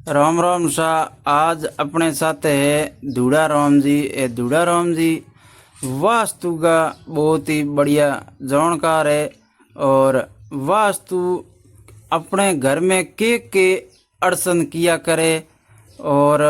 राम राम शाह। आज अपने साथ है दूड़ा राम जी। ये दूड़ा राम जी वास्तु का बहुत ही बढ़िया जानकार है और वास्तु अपने घर में के अड़सन किया करे और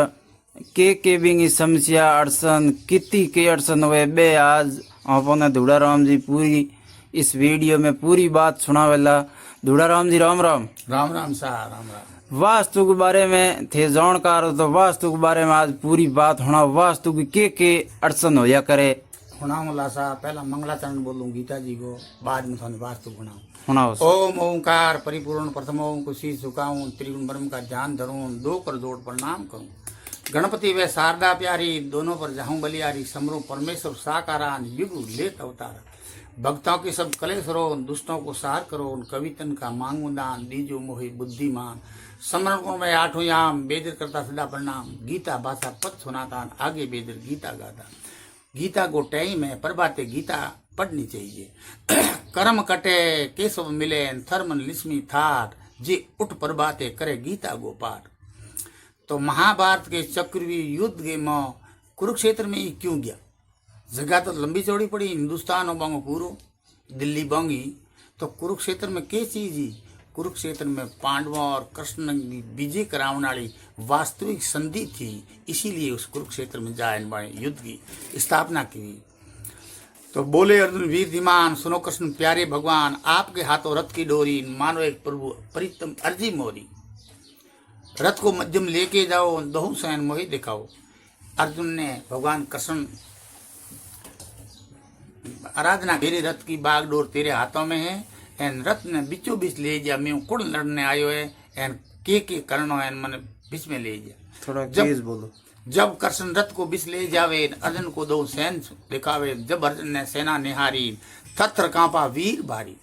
के भी समस्या अड़सन कितनी के अड़सन हुए बे आज आपने दूड़ा राम जी पूरी इस वीडियो में पूरी बात सुनावेला। दूड़ा राम जी राम राम। राम राम शाह राम राम। वास्तु के बारे में थे जानकार हो तो वास्तु के बारे में आज पूरी बात होना। वास्तु की के अड़चन हो या करे हुणाऊला सा पहला मंगलाचरण बोलूं गीता जी को, बाद में थाने वास्तु गुणाऊं। होना ओम ओंकार परिपूर्ण प्रथम ओम को शीश झुकाऊं, त्रिगुण ब्रह्म का ध्यान धरूं, दो कर जोड़ प्रणाम करूं। गणपति व शारदा प्यारी दोनों पर जाऊं बलियारी, समरो परमेश्वर साकारान युग लेत अवतार। भक्तों के सब कलेश रो, दुष्टों को सार करो, कवितन का मांगू दान, दीजो मोहि बुद्धिमान। समरण को मैं आठों याम, बेदर करता सदा प्रणाम। गीता भाषा पद सुनाता, आगे बेदर गीता गाता। गीता को टाइम है, प्रभाते गीता पढ़नी चाहिए। कर्म कटे केशव मिले, थर्मन लिस्मी थार, जे उठ प्रभाते करे गीता गो पाठ। तो महाभारत के चक्रव्यूह युद्ध के में कुरुक्षेत्र में ही क्यों गया? जगह तो लंबी चौड़ी पड़ी, हिंदुस्तान और बांगो पूरो दिल्ली बांगी, तो कुरुक्षेत्र में क्या चीज ही? कुरुक्षेत्र में पांडवों और कृष्ण की विजय कराने वाली वास्तविक संधि थी, इसीलिए उस कुरुक्षेत्र में जाए युद्ध की स्थापना की। तो बोले अर्जुन वीर धीमान, सुनो कृष्ण प्यारे भगवान, आपके हाथों रथ की डोरी, मानो एक प्रभु परितम अर्जी मोरी। रथ को मध्यम लेके जाओ, दहु सैन मोहि दिखाओ। अर्जुन ने भगवान कृष्ण आराधना, मेरे रथ की बागडोर तेरे हाथों में है, एन रथ ने बीचों बीच ले जा, मैं कुड़ लड़ने आयो है, एन के करनो है, मन बीच में ले जा। थोड़ा तेज बोलो। जब कृष्ण रथ को बीच ले जावे, अर्जुन को दो सैन दिखावे। जब अर्जुन ने सेना निहारी, थर कांपा वीर भारी।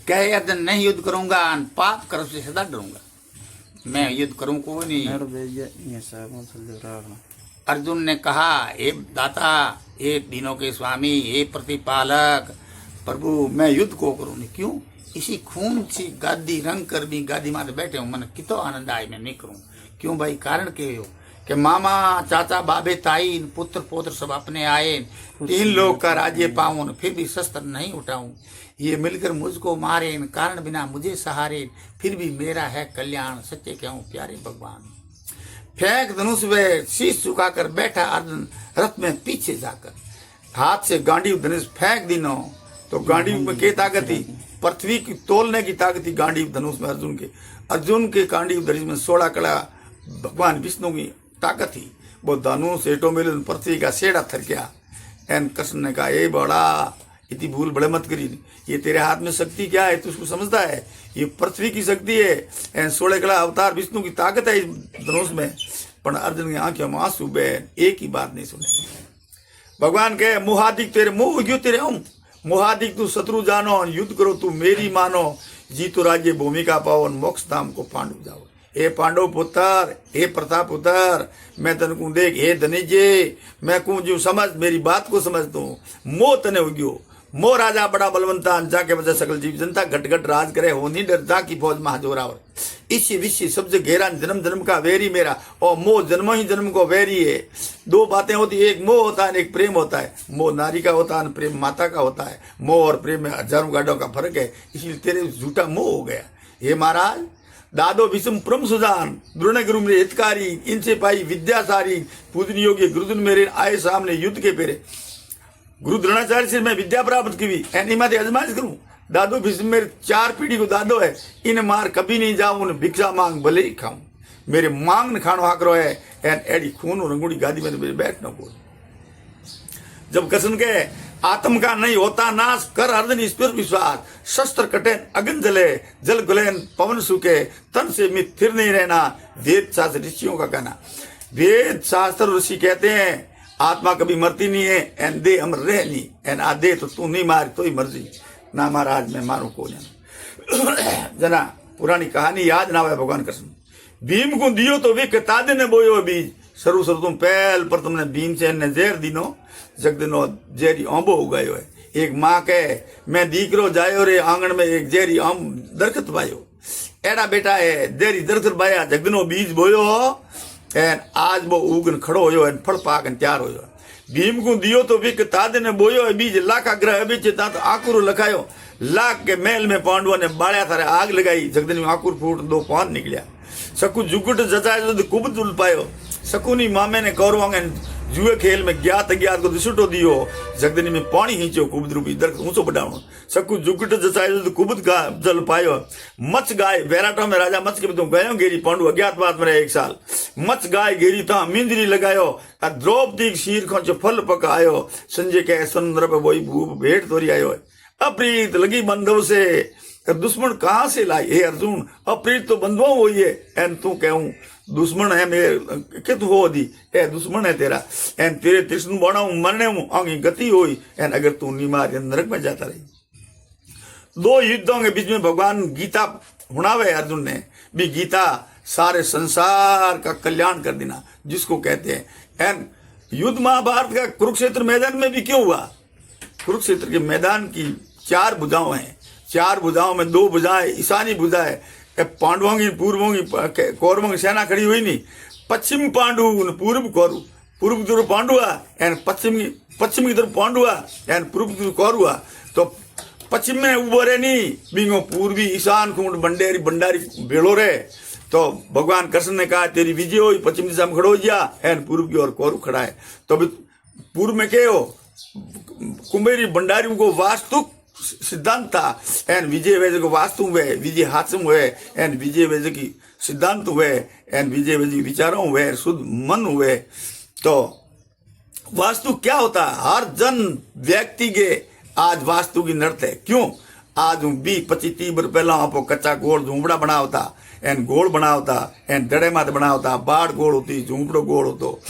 कहे अर्जुन नहीं युद्ध करूंगा, पाप कर्म से सदा डरूंगा। मैं युद्ध करूं को नहीं। अर्जुन ने कहा, हे दाता, हे दीनों के स्वामी, हे प्रतिपालक, प्रभु मैं युद्ध को करूं नहीं। क्यों? इसी खून सी गादी रंग कर भी गादी माते बैठे हूं, मन कितो आनंद आए, मैं नहीं करूं। क्यों भाई? कारण के हो कि मामा चाचा बाबे ताई पुत्र पौत्र सब अपने आए, तीन लोग का राज्य पाऊं, फिर भी शस्त्र नहीं उठाऊं। ये मिलकर मुझको मारे, कारण बिना मुझे सहारे, फिर भी मेरा है कल्याण, सच्चे कहूं प्यारे भगवान। फेंक धनुष वे शीश झुकाकर बैठा अर्जुन रथ में पीछे जाकर। हाथ से गांडी धनुष फेंक दिनो, तो गांडी में क्या ताकत थी? पृथ्वी की तोलने की ताकत थी गांडी धनुष में अर्जुन के। अर्जुन के गांडी धनुष में 16 कला भगवान विष्णु की ताकत थी। वो धनुष सेठो मिले, पृथ्वी का सेड़ा थर गया। एन कृष्ण ने कहा, ए बड़ा इतनी भूल बड़े मत करी, ये तेरे हाथ में शक्ति क्या है, तू उसको समझता है? ये पृथ्वी की शक्ति है, एन 16 कला अवतार विष्णु की ताकत है इस धनुष में। पर अर्जुन की आंखें में आंसू बहन, एक ही बात नहीं सुने। भगवान कहे, मुहादिक तेरे मुंह उग्यो तेरे हूं, मुहादिक तू शत्रु जानो, युद्ध करो तू मेरी मानो, जीतो राज्य भूमिका पाओ, मोक्ष धाम को पांडु जाओ। हे पांडव पुत्र, हे प्रताप पुत्र, मैं तन को देख, हे धनिजे, मैं कू जो समझ, मेरी बात को समझ तू। मो तने उग्यो, मो राजा बड़ा बलवंतान, जाके बचा सकल जीव जनता, घट घट राज करे, हो नहीं डर, जाकी फौज महाजोरावर। इसी विश्व सबसे गहरा जन्म जन्म का वैरी मेरा, और मोह जन्म ही जन्म को वैरी है। दो बातें होती है, एक मोह होता है, एक प्रेम होता है। मोह नारी का होता है, प्रेम माता का होता है। मोह और प्रेम में हजारों गाड़ों का फर्क है, इसलिए तेरे झूठा मोह हो गया। हे महाराज, दादो विषम प्रम सुजान, द्रोण गुरु मेरे हितकारी, इनसे पाई विद्या सारी, पूजन योग्य गुरुजन मेरे आए सामने युद्ध के पेरे। गुरु द्रोणाचार्य से मैं विद्या प्राप्त की, एनी माते अजमाइश करूं। दादो भीष्म मेरे 4 पीढ़ी को दादो है, इन मार कभी नहीं जाऊं, भिक्षा मांग भले ही खाऊं। मेरे मांग न खानो हाकरो है, एन एडी खून रंगुड़ी गादी में मेरे बैठना को। जब कृष्ण के आत्म का नहीं होता नाश, कर अर्जुन ईश्वर विश्वास, शस्त्र कटे अगन जले, जल गुलेन पवन सूखे, तन से मित फिर नहीं रहना। वेद शास्त्र ऋषियों का कहना, वेद शास्त्र ऋषि कहते हैं आत्मा कभी मरती नहीं है, एन दे अमर रह नहीं, एन आ दे तो तू नहीं मार तो ही मर्जी ना, महाराज मैं मारू को जना। पुरानी कहानी याद ना आवे। भगवान कृष्ण भीम को दियो तो वे तादे ने बोयो बीज, शरू शरू तुम पहल पर तुमने भीमसेन ने जेर दिनो, जगदिनो जेरी आंबो उगायो है। एक माँ कहे, मैं दीकरो जायो रे आंगण में, एक जेरी आम दरखत पायो। एड़ा बेटा है देरी दरखत बाया जगदनो बीज बोयो एन आज वो उगन खड़ो होयो एन फल पाकन तैयार होयो भीम को दियो तो विक ताद ने बोयो बीज लाखा ग्रह बीच ता तो आकुर लखायो लाख के मेल में पांडवों ने बाड़िया थारे आग लगाई जगदन में आकुर फूट 2 पान निकलिया सकु जुगुट जचाए तो कुब तुल पायो सकुनी मामे ने कौरवांगे जुए खेल में ज्ञात अज्ञात को दिसुटो दियो जगदनी में पानी खींचो कुबद रूपी दर ऊंचो बढ़ाओ सकु जुगट जचाए तो कुबद का जल पायो मच गाय बैराटा में राजा मच के तुम गयो गेरी पांडु अज्ञातवास में 1 साल मच गाय गेरी ता मिंदरी लगायो द्रौपदी शीर खोच फल पकायो संजय के सुंदर पे वही भूप भेंट तोरी आयो अप्रीत लगी बंधव से दुश्मन कहाँ से लाई हे अर्जुन अप्रीत तो बंधुओं हुई है एन तू कहूं दुश्मन है मेरे के तू हो दी ए दुश्मन है तेरा एन तेरे तृष्ण बनाऊ मरने हूं आगे गति हुई एन अगर तू नहीं मार नरक में जाता रही 2 युद्धों के बीच में भगवान गीता हुणावे अर्जुन ने भी गीता सारे संसार का कल्याण कर देना जिसको कहते हैं एन युद्ध महाभारत का कुरुक्षेत्र मैदान में भी क्यों हुआ कुरुक्षेत्र के मैदान की 4 भुजाओं हैं 4 भुजाओं में 2 भुजाएं ईशानी भुजा है पांडवों की पूर्वों की कौरवों की सेना खड़ी हुई नहीं पश्चिम पांडु पूर्व कौरव पूर्व की तरफ पांडुआ एंड पश्चिम की तरफ पांडुआ एंड पूर्व की तरफ कौरवा तो पश्चिम में उबरे नहीं बिंगो पूर्वी ईशान कुंड बंडेरी भंडारी बेड़ो रे तो भगवान कृष्ण ने कहा तेरी विजय हुई पश्चिम दिशा में खड़ो जा एंड पूर्व की ओर कौरव खड़ा है तो अभी पूर्व में क्या हो कुंबेरी भंडारी को वास्तु सिद्धांत था एन विजय वैद्य को वास्तु हुए विजय हास्यम हुए एन विजय वैद्य की सिद्धांत हुए एन विजय वैद्य की विचारों हुए शुद्ध मन हुए तो वास्तु क्या होता है हर जन व्यक्ति के आज वास्तु की नृत्य है क्यों आज 20-25-30 वर्ष पहला आपको कच्चा गोड़ झूंपड़ा बना होता एन गोड़ बना होता एन दड़े मात बना होता बाढ़ गोड़ होती झूंपड़ो गोड़ होतो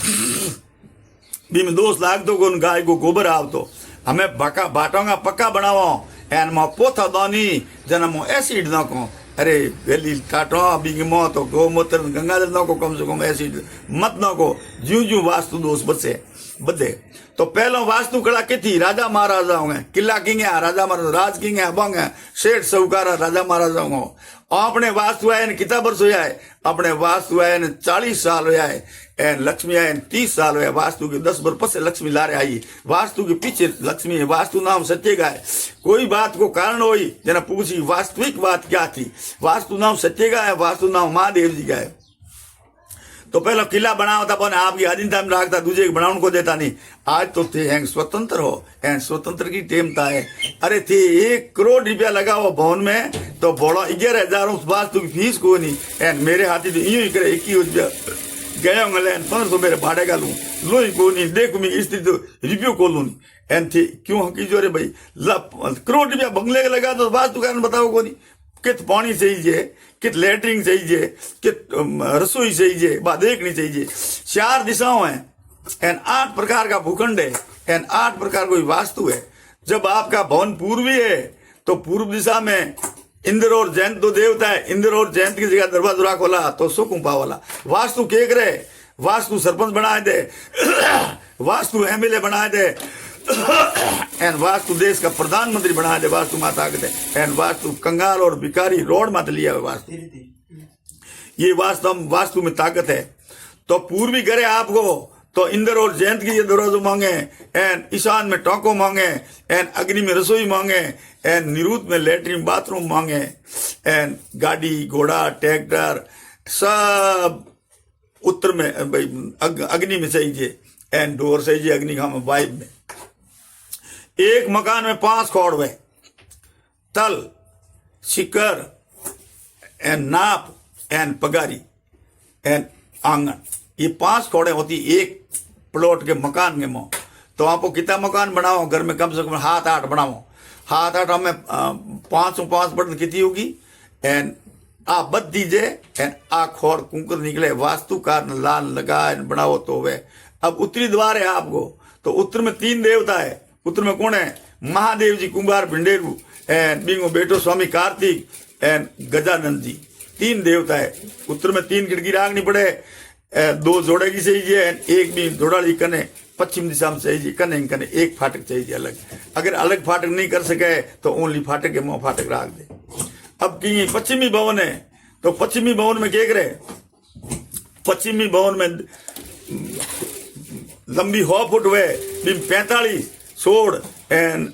भी में 2 लाख तो गाय को गोबर आव तो हमें बाटोंगा पक्का बनावो एन मो पोथा दोनी जना मो एसिड न को अरे वेली काटो बिंग मो तो गोमूत्र गंगाजल न को कम से कम एसिड मत न को ज्यू ज्यू वास्तु दोष बदे तो पहलो वास्तु कला की थी राजा महाराजा होंगे किला किंग है राजा महाराजा राज किंग है बंग है शेठ साहूकार राजा महाराजा होंगे अपने वास्तु आए ने कितना वर्ष होया है अपने वास्तु आए ने 40 साल होया है एन लक्ष्मी आए 30 साल हुए वास्तु के 10 वर्ष पसे लक्ष्मी लारे आई वास्तु के पीछे लक्ष्मी है वास्तु नाम सत्य का है कोई बात को कारण हुई जना पूछी वास्तविक बात क्या थी वास्तु नाम सत्य का है वास्तु नाम महादेव जी का है तो पहले किला बनाओ था पौने आपकी अधीनता में रखता दूसरे बनाने को देता नहीं आज तो थे हैं स्वतंत्र हो एंड स्वतंत्र की टेमता है अरे थे 1 करोड़ रुपया लगा वो भवन में तो बड़ा 11,000 उस वास्तु की फीस को नहीं एंड मेरे हाथी तो यूं ही करे 21 रुपया गया 1500 मेरे भाड़े का लूं लो ही को नहीं देखो मैं स्त्री तो रिव्यू को लूं एंड थे क्यों हकी जो रे भाई करोड़ रुपया बंगले का लगा तो वास्तु कारण बताओ को नहीं कित पानी चाहिए कित लेटरिन चाहिए कित रसोई चाहिए बात देखनी चाहिए 4 दिशाओं हैं एंड 8 प्रकार का भूखंड है एंड 8 प्रकार कोई वास्तु है जब आपका भवन पूर्वी है तो पूर्व दिशा में इंद्र और जयंत 2 देवता है इंद्र और जयंत की जगह दरवाजा खोला तो सुकुंपा वाला वास्तु केक रहे वास्तु सरपंच बनाए दे वास्तु एमएलए बनाए दे एंड वास्तु देश का प्रधानमंत्री बना दे वास्तु माता के एंड वास्तु कंगाल और भिखारी रोड मत लिया वास्तु ये वास्तु में ताकत है तो पूर्वी करे आपको तो इंद्र और जयंत की ये दरवाजो मांगे एंड ईशान में टोंको मांगे एंड अग्नि में रसोई मांगे एंड निरुद्ध में लेटरिन बाथरूम मांगे एंड गाड़ी घोड़ा ट्रैक्टर सब उत्तर में अग्नि में चाहिए एंड डोर चाहिए अग्नि घाम वाइब में एक मकान में 5 खोड़ हुए तल शिकर एंड नाप एंड पगारी एंड आंगन ये 5 खोड़े होती एक प्लॉट के मकान के मोह तो आपको कितना मकान बनाओ घर में कम से कम 7-8 बनाओ 7-8 हमें 5 बटन कितनी होगी एंड आप बद दीजिए एंड आ खोड़ कुंकर निकले वास्तु कारण लाल लगा बनाओ तो वे अब उत्तरी द्वार है आपको तो उत्तर में 3 देवता है उत्तर में कौन है महादेव जी कुंभार भिंडेरू एंड बिंगो बेटो स्वामी कार्तिक एंड गजानंद जी 3 देवता है उत्तर में 3 खिड़की रागनी पड़े 2 जोड़े की चाहिए एंड एक भी जोड़ाली कने पश्चिम दिशा में चाहिए कने कने एक फाटक चाहिए अलग अगर अलग फाटक नहीं कर सके तो ओनली फाटक के मुंह फाटक राख दे अब की पश्चिमी भवन है तो पश्चिमी भवन में क्या करे, पश्चिमी भवन में लंबी 100 फुट हुए 45 सोड़ एंड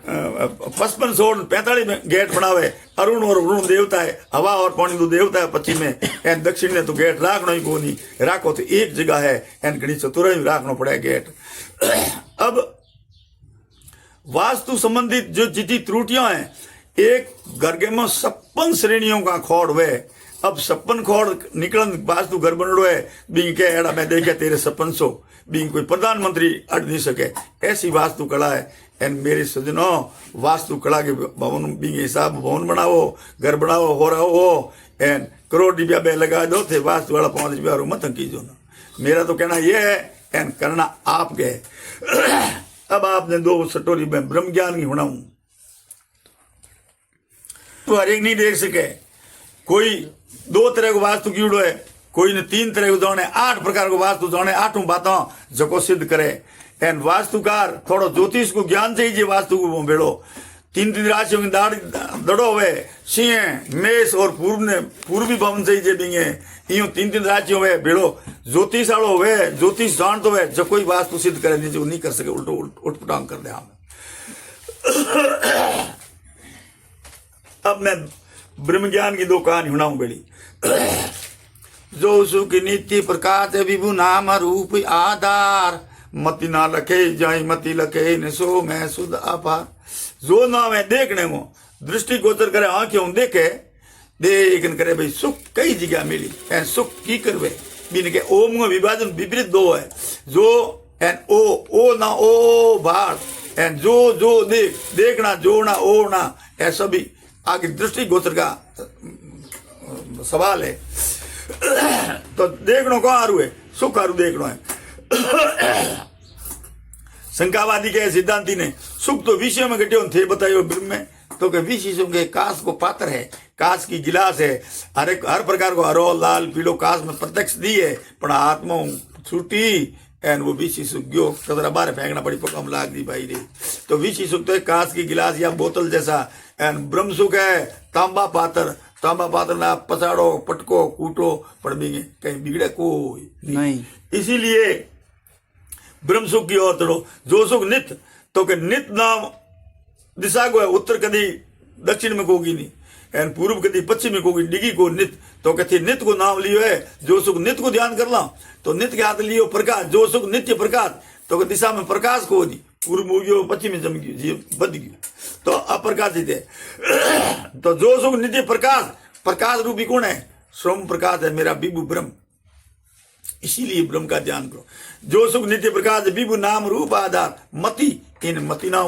55 सोड़ 45 में गेट बनावे। अरुण और वरुण देवता है, हवा और पानी तो देवता है पश्चिम में, एंड दक्षिण में तो गेट राखना ही कोनी, राखो तो एक जगह है एंड घनी चतुराई राखना पड़े गेट। अब वास्तु संबंधित जो जितनी त्रुटियां हैं, एक घर के में 56 श्रेणियों का खोड़ हुए। अब 56 खोड़ निकलन वास्तु घर बन रहे बिंग के एड़ा मैं देखे तेरे 5600 बिंग कोई प्रधानमंत्री अड़ नहीं सके, ऐसी वास्तु कला है। एंड मेरे सजनों, वास्तु कला के भवन बिंग हिसाब भवन बनाओ, घर बनाओ, हो रहा हो एंड करोड़ रुपया बे लगा दो थे, वास्तु वाला 5 रुपया और मत कीजो ना। मेरा तो कहना यह है एंड करना आप गए। अब आपने 2 स्टोरी में ब्रह्म ज्ञान की होना हूं तो हर एक नहीं देख सके। कोई 2 तरह को वास्तु कीड़ो है, कोई ने 3 तरह को जाने, 8 प्रकार को वास्तु जाने, 8 बातों जको सिद्ध करे। एंड वास्तुकार थोड़ा ज्योतिष को ज्ञान चाहिए, वास्तु को बेड़ो 3 राशियों की दड़ो हुए, सिंह मेष और पूर्वी भवन चाहिए बिंगे, यूं 3 राशियों में बेड़ो ज्योतिष आड़ो हुए, ज्योतिष जान तो जो कोई वास्तु सिद्ध करे नहीं, जो नहीं कर सके उल्टो उठपटांग कर दे। हम अब मैं ब्रह्म ज्ञान की 2 कहानी सुनाऊं बेड़ी। जो सुख नित्य प्रकाश विभु नाम रूप आधार, मति ना लखे जाई मति लखे न सो मैं सुध आभार। जो नाम है देखने में दृष्टि गोचर करे, आंखें देखे देखन करे भाई सुख कई जगह मिली एंड सुख की करवे बिन के ओम में विभाजन विपरीत 2 है, जो एंड ओ ना ओ भार एंड जो देखना जोड़ना ओढ़ना, ऐसा भी आगे दृष्टि गोचर का सवाल है। तो देखनो को आरू है, सुख आरू देखनो है। शंकावादी के सिद्धांति ने सुख तो विषय में घटे थे बतायो ब्रह्म में, तो के विषय के कांच को पात्र है, कांच की गिलास है, हर प्रकार को हरो लाल पीलो कांच में प्रत्यक्ष दी है, पर आत्मा छूटी एंड वो विषय सुख गयो, कदरा बाहर फेंकना पड़ी, पकम लाग दी भाई रे। तो विषय सुख तो कांच की गिलास या बोतल जैसा, एंड ब्रह्म सुख है तांबा पात्र ना पसाड़ो पटको कूटो पड़ बिगे कहीं बिगड़े कोई नहीं। इसीलिए ब्रह्म सुख की ओर चलो। जो सुख नित्य तो के नित्य नाम दिशा को है, उत्तर कदी दक्षिण में कोगी नहीं एंड पूर्व कदी पश्चिम में कोगी, डिगी को नित्य तो कहती नित्य को नाम लियो है। जो सुख नित्य को ध्यान कर ला तो नित्य के हाथ लियो प्रकाश, जो सुख नित्य प्रकाश तो दिशा में प्रकाश को दी, पूर्व हो गयो पश्चिम में जम गयो बद गयो तो अप्रकाशित है। तो जो सुख नित्य प्रकाश रूपी कौन है? सोम प्रकाश है मेरा विभु ब्रह्म, इसीलिए ब्रह्म का ध्यान करो। जो सुख नित्य प्रकाश विभु नाम रूप आधार, मति इन मति नाम